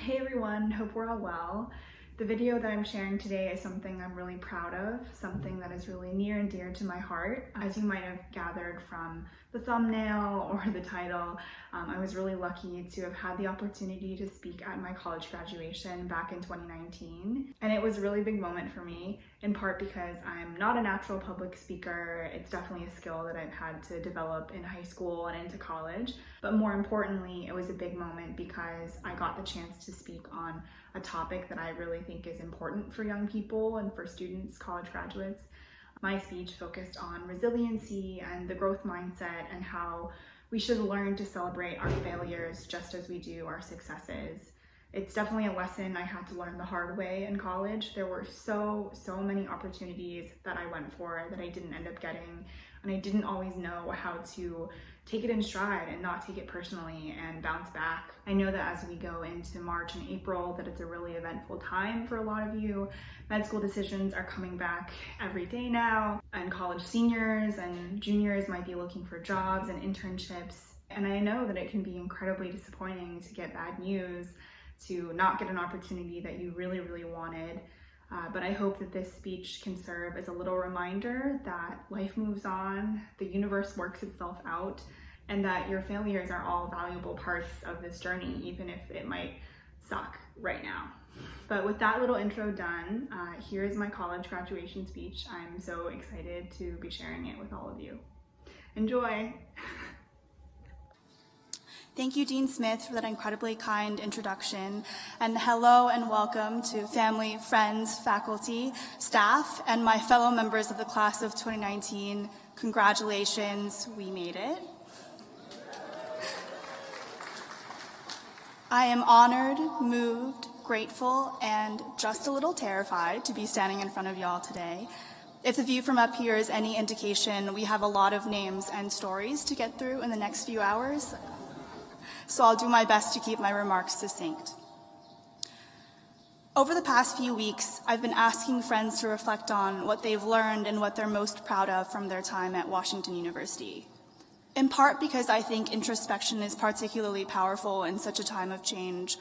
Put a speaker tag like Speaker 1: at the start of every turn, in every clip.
Speaker 1: Hey everyone, hope we're all well. The video that I'm sharing today is something I'm really proud of, something that is really near and dear to my heart. As you might have gathered from the thumbnail or the title, I was really lucky to have had the opportunity to speak at my college graduation back in 2019. And it was a really big moment for me, in part because I'm not a natural public speaker. It's definitely a skill that I've had to develop in high school and into college. But more importantly, it was a big moment because I got the chance to speak on a topic that I really think is important for young people and for students, college graduates. My speech focused on resiliency and the growth mindset and how we should learn to celebrate our failures just as we do our successes. It's definitely a lesson I had to learn the hard way in college. There were so many opportunities that I went for that I didn't end up getting, and I didn't always know how to take it in stride and not take it personally and bounce back. I know that as we go into March and April that it's a really eventful time for a lot of you. Med school decisions are coming back every day now, and college seniors and juniors might be looking for jobs and internships. And I know that it can be incredibly disappointing to get bad news, to not get an opportunity that you really wanted. But I hope that this speech can serve as a little reminder that life moves on, the universe works itself out, and that your failures are all valuable parts of this journey, even if it might suck right now. But with that little intro done, here is my college graduation speech. I'm so excited to be sharing it with all of you. Enjoy!
Speaker 2: Thank you, Dean Smith, for that incredibly kind introduction. And hello and welcome to family, friends, faculty, staff, and my fellow members of the class of 2019. Congratulations, we made it. I am honored, moved, grateful, and just a little terrified to be standing in front of y'all today. If the view from up here is any indication, we have a lot of names and stories to get through in the next few hours. So I'll do my best to keep my remarks succinct. Over the past few weeks, I've been asking friends to reflect on what they've learned and what they're most proud of from their time at Washington University. In part because I think introspection is particularly powerful in such a time of change,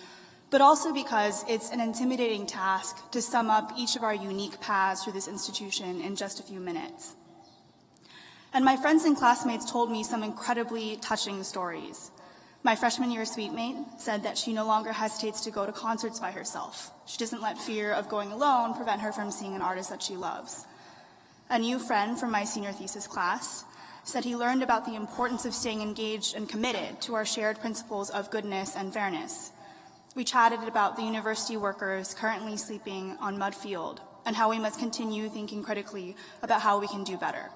Speaker 2: but also because it's an intimidating task to sum up each of our unique paths through this institution in just a few minutes. And my friends and classmates told me some incredibly touching stories. My freshman year suite mate said that she no longer hesitates to go to concerts by herself. She doesn't let fear of going alone prevent her from seeing an artist that she loves. A new friend from my senior thesis class said he learned about the importance of staying engaged and committed to our shared principles of goodness and fairness. We chatted about the university workers currently sleeping on mud field and how we must continue thinking critically about how we can do better.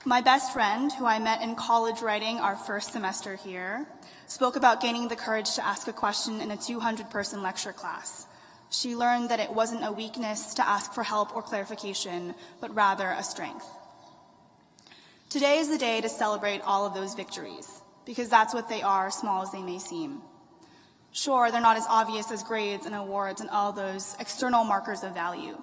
Speaker 2: My best friend, who I met in college writing our first semester here, spoke about gaining the courage to ask a question in a 200-person lecture class. She learned that it wasn't a weakness to ask for help or clarification, but rather a strength. Today is the day to celebrate all of those victories, because that's what they are, small as they may seem. Sure, they're not as obvious as grades and awards and all those external markers of value,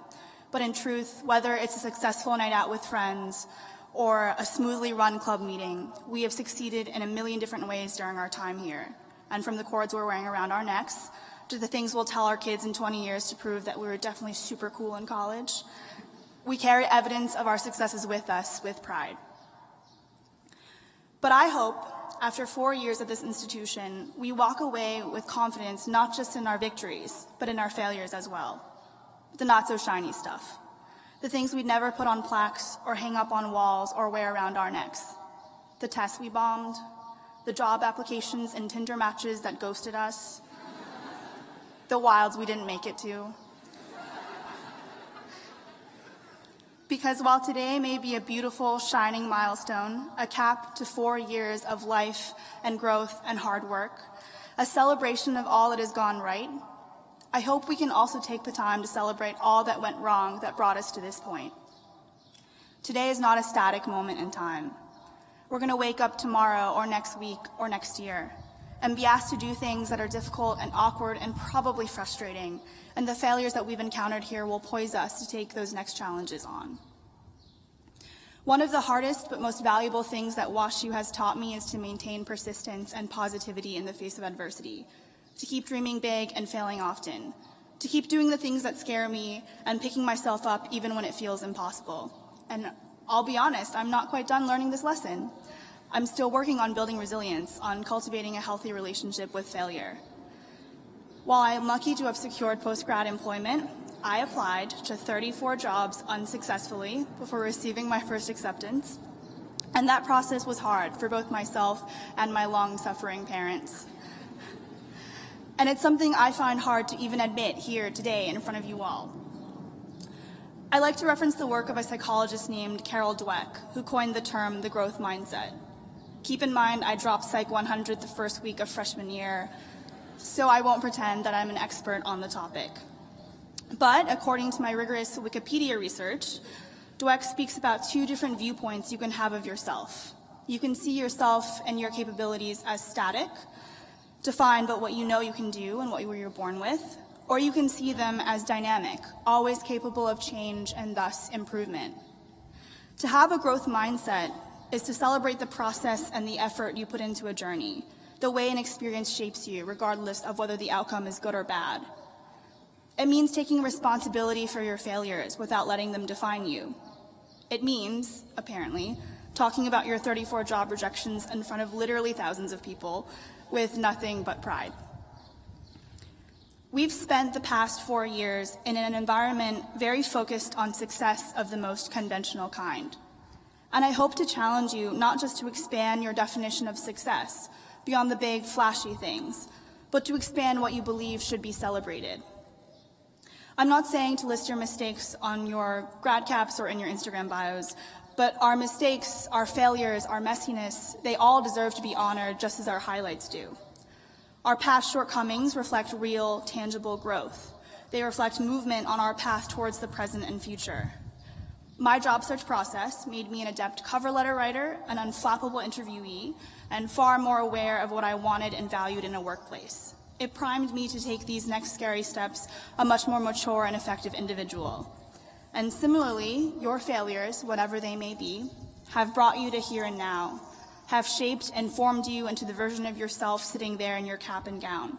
Speaker 2: but in truth, whether it's a successful night out with friends, or a smoothly run club meeting, we have succeeded in a million different ways during our time here. And from the cords we're wearing around our necks, to the things we'll tell our kids in 20 years to prove that we were definitely super cool in college, we carry evidence of our successes with us with pride. But I hope, after 4 years at this institution, we walk away with confidence not just in our victories, but in our failures as well. The not-so-shiny stuff. The things we'd never put on plaques or hang up on walls or wear around our necks. The tests we bombed, the job applications and Tinder matches that ghosted us, the wilds we didn't make it to. Because while today may be a beautiful, shining milestone, a cap to 4 years of life and growth and hard work, a celebration of all that has gone right, I hope we can also take the time to celebrate all that went wrong that brought us to this point. Today is not a static moment in time. We're going to wake up tomorrow or next week or next year and be asked to do things that are difficult and awkward and probably frustrating, and the failures that we've encountered here will poise us to take those next challenges on. One of the hardest but most valuable things that WashU has taught me is to maintain persistence and positivity in the face of adversity, to keep dreaming big and failing often, to keep doing the things that scare me and picking myself up even when it feels impossible. And I'll be honest, I'm not quite done learning this lesson. I'm still working on building resilience, on cultivating a healthy relationship with failure. While I am lucky to have secured post-grad employment, I applied to 34 jobs unsuccessfully before receiving my first acceptance, and that process was hard for both myself and my long-suffering parents. And it's something I find hard to even admit here today in front of you all. I like to reference the work of a psychologist named Carol Dweck, who coined the term the growth mindset. Keep in mind, I dropped Psych 100 the first week of freshman year, so I won't pretend that I'm an expert on the topic. But according to my rigorous Wikipedia research, Dweck speaks about two different viewpoints you can have of yourself. You can see yourself and your capabilities as static, defined by what you know you can do and what you were born with, or you can see them as dynamic, always capable of change and thus improvement. To have a growth mindset is to celebrate the process and the effort you put into a journey, the way an experience shapes you, regardless of whether the outcome is good or bad. It means taking responsibility for your failures without letting them define you. It means, apparently, talking about your 34 job rejections in front of literally thousands of people with nothing but pride. We've spent the past 4 years in an environment very focused on success of the most conventional kind. And I hope to challenge you not just to expand your definition of success beyond the big, flashy things, but to expand what you believe should be celebrated. I'm not saying to list your mistakes on your grad caps or in your Instagram bios, but our mistakes, our failures, our messiness, they all deserve to be honored just as our highlights do. Our past shortcomings reflect real, tangible growth. They reflect movement on our path towards the present and future. My job search process made me an adept cover letter writer, an unflappable interviewee, and far more aware of what I wanted and valued in a workplace. It primed me to take these next scary steps a much more mature and effective individual. And similarly, your failures, whatever they may be, have brought you to here and now, have shaped and formed you into the version of yourself sitting there in your cap and gown.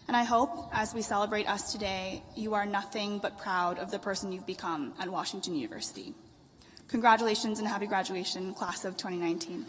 Speaker 2: And I hope, as we celebrate us today, you are nothing but proud of the person you've become at Washington University. Congratulations and happy graduation, class of 2019.